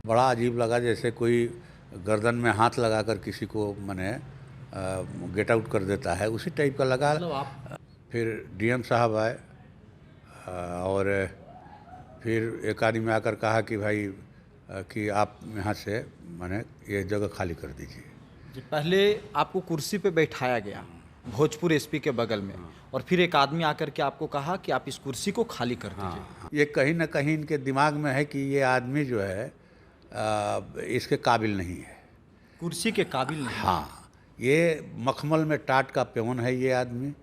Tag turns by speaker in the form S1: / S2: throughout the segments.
S1: बड़ा अजीब लगा, जैसे कोई गर्दन में हाथ लगाकर किसी को माने गेट आउट कर देता है, उसी टाइप का लगा।
S2: मतलब आप
S1: फिर डीएम साहब आए और फिर एक आदमी आकर कहा कि भाई कि आप यहाँ से माने ये जगह खाली कर दीजिए।
S2: जी, पहले आपको कुर्सी पे बैठाया गया भोजपुर एसपी के बगल में, और फिर एक आदमी आकर के आपको कहा कि आप इस कुर्सी को खाली कर दीजिए।
S1: हाँ, ये कहीं ना कहीं इनके दिमाग में है कि ये आदमी जो है इसके काबिल नहीं है।
S2: कुर्सी के काबिल नहीं।
S1: हाँ, ये मखमल में टाट का प्योन है ये आदमी।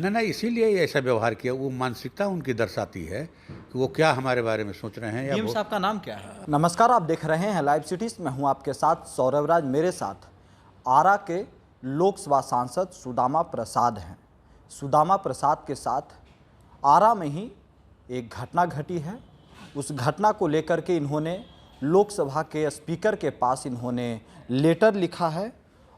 S1: ना इसीलिए ये ऐसा व्यवहार किया, वो मानसिकता उनकी दर्शाती है कि वो क्या हमारे बारे में सोच रहे हैं।
S2: डीएम साहब का नाम क्या है? नमस्कार, आप देख रहे हैं लाइव सिटीज। मैं हूं आपके साथ सौरभ राज। मेरे साथ आरा के लोकसभा सांसद सुदामा प्रसाद हैं। सुदामा प्रसाद के साथ आरा में ही एक घटना घटी है। उस घटना को लेकर के इन्होंने लोकसभा के स्पीकर के पास इन्होंने लेटर लिखा है,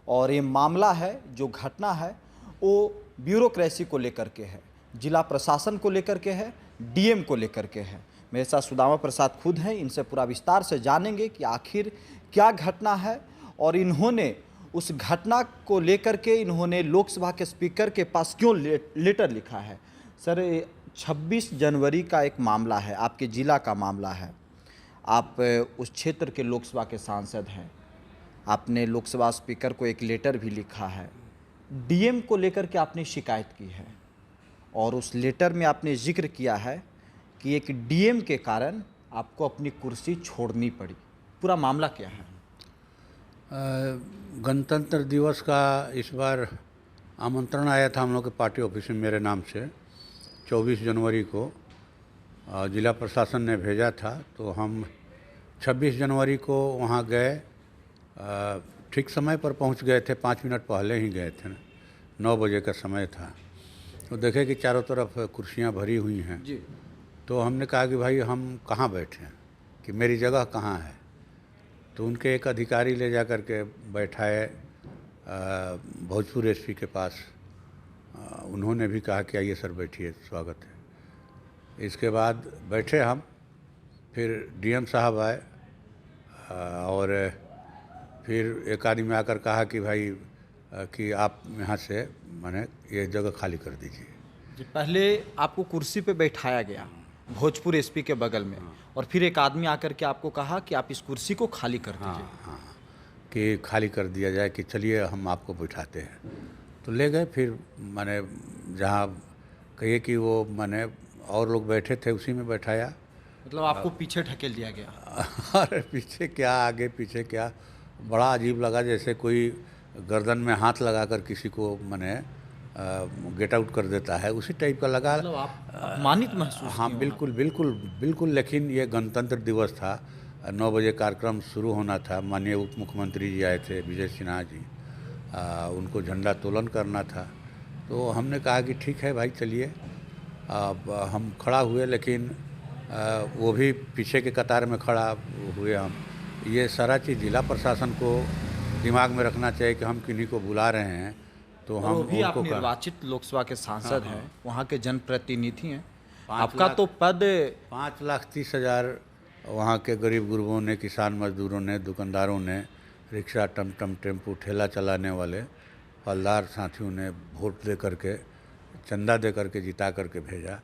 S2: और ये मामला है, जो घटना है वो ब्यूरोक्रेसी को लेकर के है, जिला प्रशासन को लेकर के है, डीएम को लेकर के है। मेरे साथ सुदामा प्रसाद खुद हैं, इनसे पूरा विस्तार से जानेंगे कि आखिर क्या घटना है, और इन्होंने उस घटना को लेकर के इन्होंने लोकसभा के स्पीकर के पास क्यों लेटर लिखा है। सर, 26 जनवरी का एक मामला है, आपके ज़िला का मामला है। आप उस क्षेत्र के लोकसभा के सांसद हैं। आपने लोकसभा स्पीकर को एक लेटर भी लिखा है, डीएम को लेकर के आपने शिकायत की है, और उस लेटर में आपने जिक्र किया है कि एक डीएम के कारण आपको अपनी कुर्सी छोड़नी पड़ी। पूरा मामला क्या है?
S1: गणतंत्र दिवस का इस बार आमंत्रण आया था हम लोग के पार्टी ऑफिस में मेरे नाम से। 24 जनवरी को जिला प्रशासन ने भेजा था, तो हम 26 जनवरी को वहाँ गए। ठीक समय पर पहुँच गए थे, 5 मिनट पहले ही गए थे, 9 बजे का समय था। तो देखे कि चारों तरफ कुर्सियाँ भरी हुई हैं
S2: जी।
S1: तो हमने कहा कि भाई हम कहाँ बैठें, कि मेरी जगह कहाँ है। तो उनके एक अधिकारी ले जा कर के बैठाए भोजपुर एसपी के पास। उन्होंने भी कहा कि आइए सर बैठिए, स्वागत है। इसके बाद बैठे हम, फिर डीएम साहब आए और फिर एक आदमी आकर कहा कि भाई कि आप यहाँ से माने ये जगह खाली कर दीजिए।
S2: जी, पहले आपको कुर्सी पे बैठाया गया भोजपुर एसपी के बगल में, और फिर एक आदमी आकर के आपको कहा कि आप इस कुर्सी को खाली कर दीजिए।
S1: हाँ, कि खाली कर दिया जाए, कि चलिए हम आपको बैठाते हैं। तो ले गए, फिर माने जहाँ कहिए कि वो माने और लोग बैठे थे उसी में बैठाया।
S2: मतलब आपको पीछे ढकेल दिया गया?
S1: अरे पीछे क्या, आगे पीछे क्या, बड़ा अजीब लगा, जैसे कोई गर्दन में हाथ लगाकर किसी को माने गेट आउट कर देता है, उसी टाइप का लगा।
S2: मतलब आप अपमानित महसूस
S1: हाँ,
S2: किए
S1: बिल्कुल बिल्कुल बिल्कुल। लेकिन ये गणतंत्र दिवस था, 9 बजे कार्यक्रम शुरू होना था। माननीय उप मुख्यमंत्री जी आए थे, विजय सिन्हा जी, उनको झंडा तोलन करना था। तो हमने कहा कि ठीक है भाई चलिए। अब हम खड़ा हुए, लेकिन वो भी पीछे के कतार में खड़ा हुए हम। ये सारा चीज़ जिला प्रशासन को दिमाग में रखना चाहिए कि हम किन्हीं को बुला रहे हैं, तो हम
S2: वो भी आप
S1: उनको
S2: निर्वाचित लोकसभा के सांसद हैं, वहाँ के जनप्रतिनिधि हैं।
S1: 5
S2: आपका तो पद
S1: 5,30,000 वहाँ के गरीब गुरबों ने, किसान मजदूरों ने, दुकानदारों ने, रिक्शा, टमटम, टेम्पू, ठेला चलाने वाले फलदार साथियों ने वोट दे करके, चंदा दे करके जिता करके भेजा।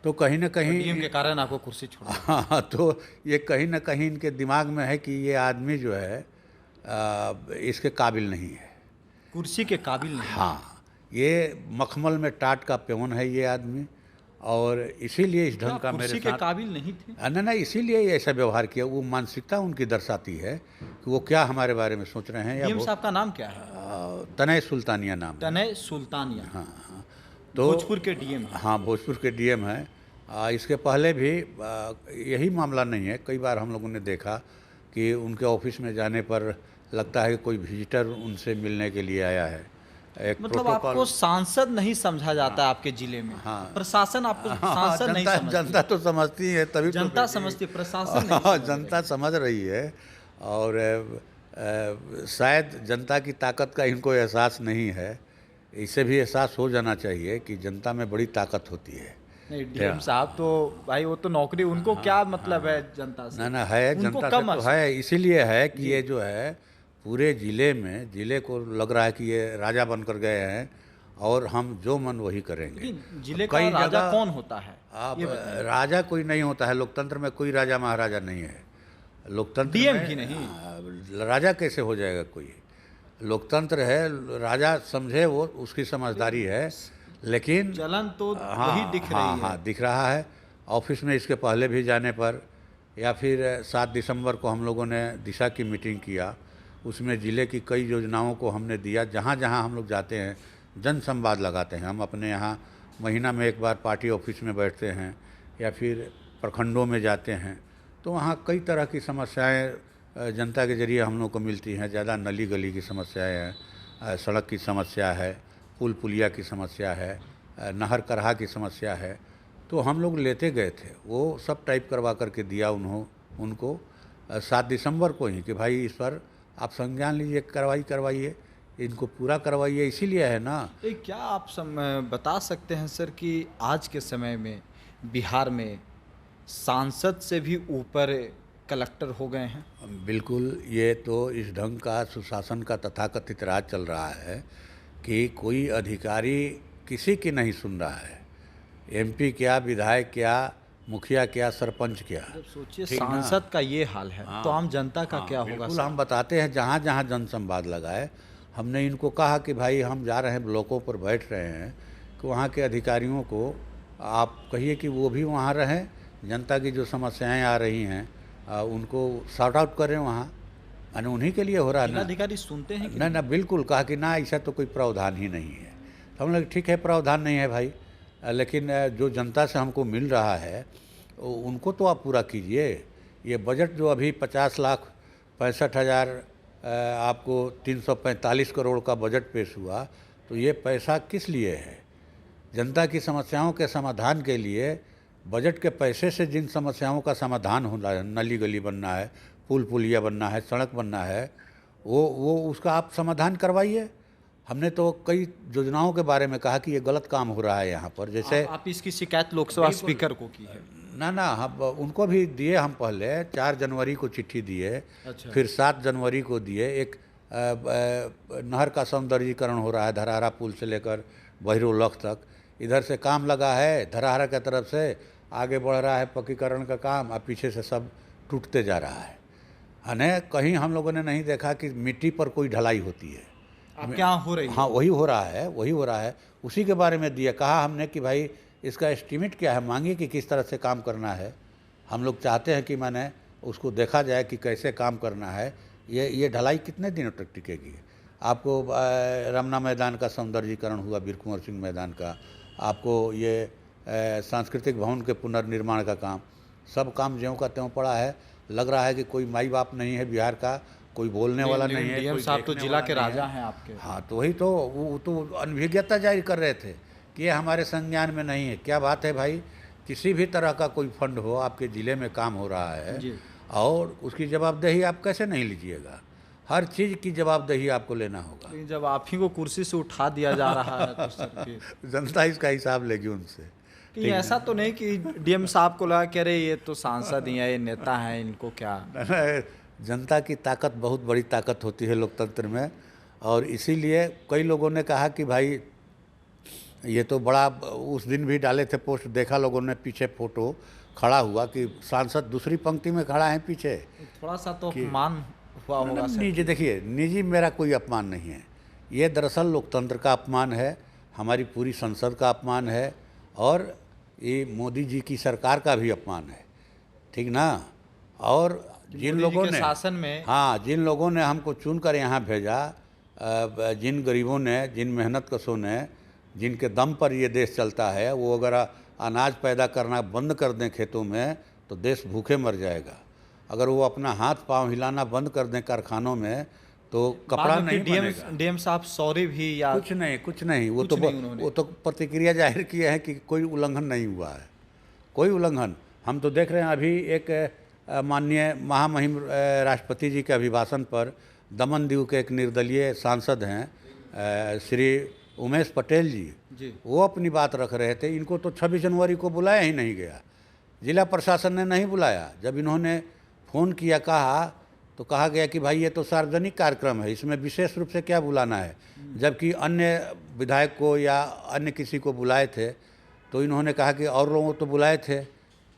S1: तो कहीं ना कहीं
S2: डीएम के कारण आपको कुर्सी छोड़ना।
S1: हाँ, तो ये कहीं ना कहीं इनके दिमाग में है कि ये आदमी जो है इसके काबिल नहीं है,
S2: कुर्सी के काबिल नहीं।
S1: हाँ, ये मखमल में टाट का प्योन है ये आदमी, और इसीलिए इस ढंग का मेरे
S2: कुर्सी के
S1: साथ
S2: काबिल नहीं थे?
S1: ना इसीलिए ये ऐसा व्यवहार किया। वो मानसिकता उनकी दर्शाती है कि वो क्या हमारे बारे में सोच रहे हैं।
S2: डीएम साहब का नाम क्या है?
S1: तनय सुल्तानिया नाम है।
S2: तनय सुल्तानिया।
S1: हाँ हाँ। तो
S2: भोजपुर के डीएम हैं।
S1: हाँ, भोजपुर के डीएम हैं। इसके पहले भी यही मामला नहीं है, कई बार हम लोगों ने देखा कि उनके ऑफिस में जाने पर लगता है कि कोई विजिटर उनसे मिलने के लिए आया है। एक
S2: मतलब आपको सांसद नहीं समझा जाता है आपके जिले में?
S1: हाँ।
S2: प्रशासन आपको
S1: हाँ,
S2: सांसद नहीं समझती?
S1: जनता तो समझती है, तभी तो
S2: जनता
S1: बैठी।
S2: समझती, प्रशासन नहीं
S1: हाँ,
S2: समझ
S1: जनता समझ रही है, और शायद जनता की ताकत का इनको एहसास नहीं है। इससे भी एहसास हो जाना चाहिए कि जनता में बड़ी ताकत होती है।
S2: नहीं, डीएम साहब तो भाई वो तो नौकरी, उनको क्या मतलब है जनता से?
S1: ना ना है,
S2: उनको
S1: जनता से
S2: कम
S1: तो है, इसीलिए है कि ये जो है पूरे ज़िले में, ज़िले को लग रहा है कि ये राजा बनकर गए हैं और हम जो मन वही करेंगे।
S2: लेकिन जिले का
S1: कई
S2: राजा
S1: जगह
S2: कौन होता है?
S1: आप
S2: ये बताइए।
S1: राजा कोई नहीं होता है, लोकतंत्र में कोई राजा महाराजा नहीं है। लोकतंत्र
S2: डीएम
S1: में
S2: भी नहीं?
S1: राजा कैसे हो जाएगा कोई? लोकतंत्र है, राजा समझे वो उसकी समझदारी है, लेकिन
S2: चलन तो
S1: हाँ
S2: वही दिख
S1: हाँ
S2: रही है।
S1: हाँ दिख रहा है। ऑफिस में इसके पहले भी जाने पर, या फिर 7 दिसंबर को हम लोगों ने दिशा की मीटिंग किया, उसमें ज़िले की कई योजनाओं को हमने दिया। जहाँ जहाँ हम लोग जाते हैं जन संवाद लगाते हैं। हम अपने यहाँ महीना में एक बार पार्टी ऑफिस में बैठते हैं या फिर प्रखंडों में जाते हैं, तो वहाँ कई तरह की समस्याएं जनता के ज़रिए हम लोग को मिलती हैं। ज़्यादा नली गली की समस्याएं हैं, सड़क की समस्या है, पुल पुलिया की समस्या है, नहर करहा की समस्या है। तो हम लोग लेते गए थे, वो सब टाइप करवा करके दिया उनको 7 दिसंबर को ही कि भाई इस पर आप संज्ञान लीजिए, करवाइए, इनको पूरा करवाइए। इसीलिए है ना।
S2: क्या आप बता सकते हैं सर कि आज के समय में बिहार में सांसद से भी ऊपर कलेक्टर हो गए हैं?
S1: बिल्कुल, ये तो इस ढंग का सुशासन का तथाकथित राज चल रहा है कि कोई अधिकारी किसी की नहीं सुन रहा है। एमपी क्या, विधायक क्या, मुखिया क्या, सरपंच क्या।
S2: जब सोचिए
S1: ठीक ना?
S2: सांसद का ये हाल है, तो आम जनता का क्या होगा
S1: बिल्कुल,
S2: सर?
S1: हम बताते हैं जहाँ जहाँ जनसंवाद लगाए। हमने इनको कहा कि भाई हम जा रहे हैं, ब्लॉकों पर बैठ रहे हैं, कि वहाँ के अधिकारियों को आप कहिए कि वो भी वहाँ रहें, जनता की जो समस्याएं आ रही हैं उनको सॉर्ट आउट करें वहाँ। यानी उन्हीं के लिए हो रहा है ना।
S2: अधिकारी सुनते हैं कि
S1: ना ना बिल्कुल, कहा कि ना ऐसा तो कोई प्रावधान ही नहीं है। तो हम लोग ठीक है, प्रावधान नहीं है भाई, लेकिन जो जनता से हमको मिल रहा है उनको तो आप पूरा कीजिए। ये बजट जो अभी 50,65,000 आपको 345 करोड़ का बजट पेश हुआ, तो ये पैसा किस लिए है? जनता की समस्याओं के समाधान के लिए। बजट के पैसे से जिन समस्याओं का समाधान होना है, नली गली बनना है, पुल पुलिया बनना है, सड़क बनना है, वो उसका आप समाधान करवाइए। हमने तो कई योजनाओं के बारे में कहा कि ये गलत काम हो रहा है यहाँ पर। जैसे
S2: आप इसकी शिकायत लोकसभा स्पीकर को की है?
S1: ना हम उनको भी दिए। हम पहले 4 जनवरी को चिट्ठी दिए।
S2: अच्छा।
S1: फिर 7 जनवरी को दिए। एक नहर का सौंदर्यीकरण हो रहा है, धरहरा पुल से लेकर बहिरोलख तक। इधर से काम लगा है, धरहरा की तरफ से आगे बढ़ रहा है पक्कीकरण का काम, और पीछे से सब टूटते जा रहा है। हने कहीं हम लोगों ने नहीं देखा कि मिट्टी पर कोई ढलाई होती है।
S2: आप क्या हो रही है?
S1: हाँ, वही हो रहा है। उसी के बारे में दिया। कहा हमने कि भाई इसका एस्टीमेट क्या है, मांगिए कि किस तरह से काम करना है। हम लोग चाहते हैं कि मैंने उसको देखा जाए कि कैसे काम करना है। ये ढलाई कितने दिनों तक टिकेगी? आपको रमना मैदान का सौंदर्यीकरण हुआ, वीर कुंवर सिंह मैदान का। आपको ये सांस्कृतिक भवन के पुनर्निर्माण का काम, सब काम ज्यों का त्यों पड़ा है। लग रहा है कि कोई माई बाप नहीं है बिहार का, कोई बोलने वाला नहीं है।
S2: डीएम साहब तो जिला के राजा हैं आपके।
S1: हाँ, तो वही तो, वो तो अनभिज्ञता जाहिर कर रहे थे कि ये हमारे संज्ञान में नहीं है। क्या बात है भाई, किसी भी तरह का कोई फंड हो, आपके ज़िले में काम हो रहा है और उसकी जवाबदेही आप कैसे नहीं लीजिएगा? हर चीज़ की जवाबदेही आपको लेना होगा।
S2: लेकिन जब आप ही को कुर्सी से उठा दिया जा रहा है तो सर फिर
S1: जनता इसका हिसाब लेगी उनसे।
S2: कि ऐसा तो नहीं कि डीएम साहब को लगा कि अरे ये तो सांसद ही है, ये नेता हैं, इनको क्या?
S1: जनता की ताकत बहुत बड़ी ताकत होती है लोकतंत्र में। और इसीलिए कई लोगों ने कहा कि भाई ये तो बड़ा, उस दिन भी डाले थे पोस्ट, देखा लोगों ने, पीछे फोटो खड़ा हुआ कि सांसद दूसरी पंक्ति में खड़ा है पीछे।
S2: थोड़ा सा तो अपमान हुआ होगा सर।
S1: निजी, देखिए, निजी मेरा कोई अपमान नहीं है। ये दरअसल लोकतंत्र का अपमान है, हमारी पूरी संसद का अपमान है, और ये मोदी जी की सरकार का भी अपमान है। ठीक ना? और जिन लोगों ने
S2: शासन में,
S1: हाँ, जिन लोगों ने हमको चुनकर यहाँ भेजा, जिन गरीबों ने, जिन मेहनत कशों ने, जिनके दम पर ये देश चलता है, वो अगर अनाज पैदा करना बंद कर दें खेतों में तो देश भूखे मर जाएगा। अगर वो अपना हाथ पांव हिलाना बंद कर दें कारखानों में तो कपड़ा नहीं बनेगा।
S2: डीएम साहब सॉरी भी या
S1: कुछ नहीं, वो तो प्रतिक्रिया जाहिर किए हैं कि कोई उल्लंघन नहीं हुआ है, कोई उल्लंघन। हम तो देख रहे हैं अभी एक माननीय महामहिम राष्ट्रपति जी के अभिभाषण पर दमन दीव के एक निर्दलीय सांसद हैं, श्री उमेश पटेल जी, वो अपनी बात रख रहे थे। इनको तो 26 जनवरी को बुलाया ही नहीं गया, जिला प्रशासन ने नहीं बुलाया। जब इन्होंने फ़ोन किया, कहा तो कहा गया कि भाई ये तो सार्वजनिक कार्यक्रम है, इसमें विशेष रूप से क्या बुलाना है। जबकि अन्य विधायक को या अन्य किसी को बुलाए थे तो इन्होंने कहा कि और लोगों को तो बुलाए थे,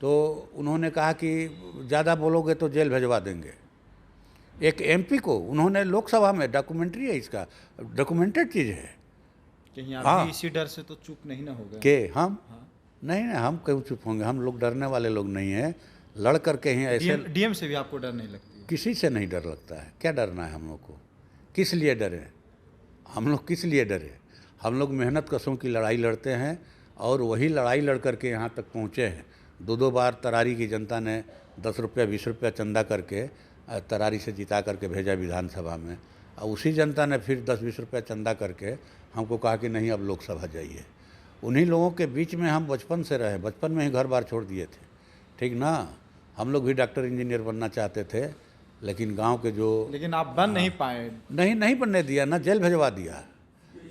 S1: तो उन्होंने कहा कि ज़्यादा बोलोगे तो जेल भिजवा देंगे। एक एमपी को उन्होंने लोकसभा में, डॉक्यूमेंट्री है इसका, डॉक्यूमेंटेड चीज़ है।
S2: कहीं आप भी इसी डर से तो चुप नहीं ना हो गए
S1: के हम नहीं, हम क्यों चुप होंगे। हम लोग डरने वाले लोग नहीं हैं, लड़ करके ही ऐसे।
S2: डीएम से भी आपको डर नहीं लगती?
S1: किसी से नहीं डर लगता है, क्या डरना है हम लोग को। किस लिए डरे हम लोग, किस लिए डरे। हम लोग मेहनत कशों की लड़ाई लड़ते हैं और वही लड़ाई लड़ करके यहाँ तक पहुँचे हैं। 2 बार तरारी की जनता ने 10 रुपया 20 रुपया चंदा करके तरारी से जिता करके भेजा विधानसभा में, और उसी जनता ने फिर 10-20 रुपया चंदा करके हमको कहा कि नहीं अब लोकसभा जाइए। उन्हीं लोगों के बीच में हम बचपन से रहे, बचपन में ही घर बार छोड़ दिए थे, ठीक ना। हम लोग भी डॉक्टर इंजीनियर बनना चाहते थे, लेकिन गांव के जो, लेकिन
S2: आप बन नहीं पाए।
S1: नहीं बनने दिया ना, जेल भिजवा दिया,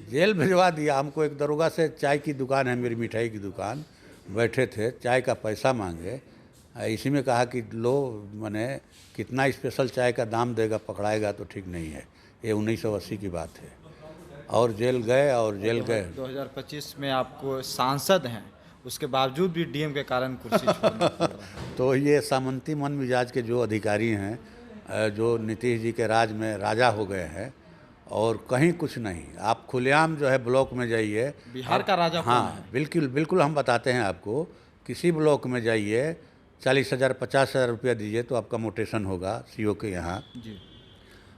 S1: जेल भिजवा दिया हमको। एक दरोगा से, चाय की दुकान है मेरी, मिठाई की दुकान, बैठे थे, चाय का पैसा मांगे। इसी में कहा कि लो, मैंने कितना स्पेशल चाय का दाम देगा, पकड़ाएगा तो ठीक नहीं है। ये 1980 की बात है। और जेल गए, और जेल गए।
S2: 2025 में आपको सांसद हैं, उसके बावजूद भी डीएम के कारण कुर्सी छोड़ना पड़ रहा है।
S1: तो ये सामंती मन मिजाज के जो अधिकारी हैं, जो नीतीश जी के राज में राजा हो गए हैं, और कहीं कुछ नहीं। आप खुलेआम जो है ब्लॉक में जाइए,
S2: बिहार का राजा।
S1: हाँ बिल्कुल हम बताते हैं आपको। किसी ब्लॉक में जाइए, 40,000 50,000 रुपया दीजिए तो आपका मोटेशन होगा सीओ के यहाँ जी।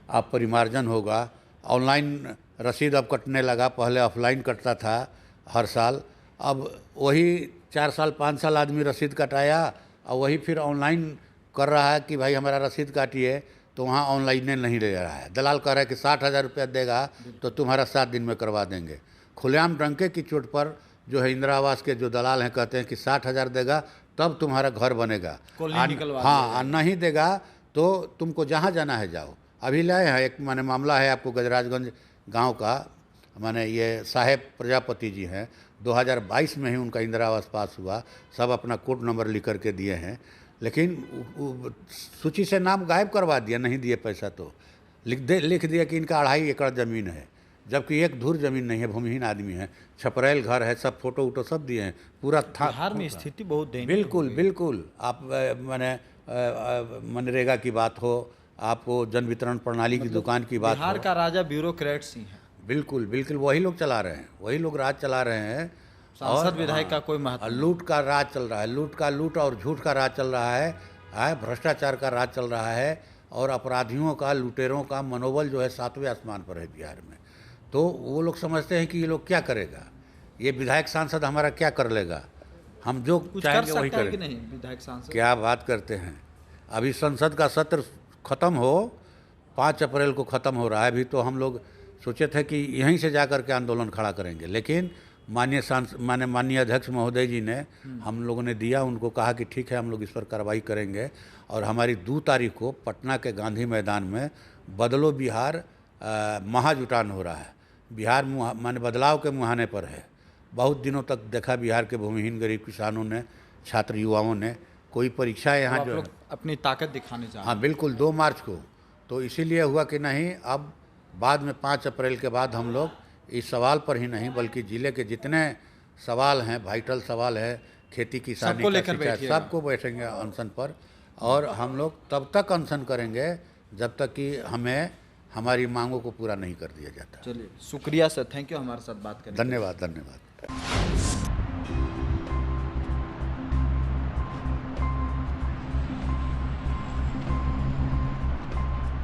S1: आप परिमार्जन होगा, ऑनलाइन रसीद अब कटने लगा, पहले ऑफलाइन कटता था हर साल। अब वही 4 साल 5 साल आदमी रसीद कटाया, और वही फिर ऑनलाइन कर रहा है कि भाई हमारा रसीद काटिए, तो वहाँ ऑनलाइन नहीं ले रहा है। दलाल कह रहा है कि 60,000 रुपया देगा तो तुम्हारा 7 दिन में करवा देंगे। खुलेआम डंके की चोट पर जो है इंदिरा आवास के जो दलाल हैं कहते हैं कि 60,000 देगा तब तुम्हारा घर बनेगा, हाँ नहीं देगा तो तुमको जहाँ जाना है जाओ। अभी लाए हैं एक माने मामला है आपको, गजराजगंज गांव का, माने ये साहेब प्रजापति जी हैं, 2022 में ही उनका इंदिरा आवास पास हुआ। सब अपना कोड नंबर लिख करके दिए हैं, लेकिन सूची से नाम गायब करवा दिया, नहीं दिए पैसा तो। लिख दिया कि इनका 2.5 एकड़ ज़मीन है, जबकि एक धूर ज़मीन नहीं है, भूमिहीन आदमी है, छपरेल घर है, सब फोटो वोटो सब दिए हैं पूरा था।
S2: बिहार में स्थिति बहुत दयनीय।
S1: बिल्कुल आप मैंने मनरेगा की बात हो, आपको जन वितरण प्रणाली की दुकान की बात हो,
S2: बिहार का राजा ब्यूरोक्रेट्स ही है।
S1: बिल्कुल वही लोग चला रहे हैं, वही लोग राज चला रहे हैं।
S2: सांसद विधायक का कोई महत्व,
S1: लूट का राज चल रहा है, लूट और झूठ का राज चल रहा है, भ्रष्टाचार का राज चल रहा है, और अपराधियों का, लुटेरों का मनोबल जो है 7वें आसमान पर है बिहार में। तो वो लोग समझते हैं कि ये लोग क्या करेगा, ये विधायक सांसद हमारा क्या कर लेगा, हम जो चाहेंगे वही करेंगे।
S2: नहीं विधायक सांसद,
S1: क्या बात करते हैं। अभी संसद का सत्र ख़त्म हो, 5 अप्रैल को ख़त्म हो रहा है। अभी तो हम लोग सोचे थे कि यहीं से जा कर के आंदोलन खड़ा करेंगे, लेकिन माननीय अध्यक्ष महोदय जी ने, हम लोगों ने दिया, उनको कहा कि ठीक है हम लोग इस पर कार्रवाई करेंगे। और हमारी 2 तारीख को पटना के गांधी मैदान में बदलो बिहार महाजुटान हो रहा है। बिहार माने बदलाव के मुहाने पर है। बहुत दिनों तक देखा बिहार के भूमिहीन गरीब किसानों ने, छात्र युवाओं ने, कोई परीक्षा यहाँ जो है
S2: अपनी ताकत दिखाने जा रहे हैं।
S1: हाँ बिल्कुल, 2 मार्च को। तो इसीलिए हुआ कि नहीं, अब बाद में 5 अप्रैल के बाद हम लोग इस सवाल पर ही नहीं, बल्कि ज़िले के जितने सवाल हैं, वाइटल सवाल है, खेती किसानी का, सबको बैठेंगे अनशन पर। और हम लोग तब तक अनशन करेंगे जब तक कि हमें हमारी मांगों को पूरा नहीं कर दिया जाता।
S2: चलिए, शुक्रिया सर, थैंक यू हमारे साथ बात करने।
S1: धन्यवाद।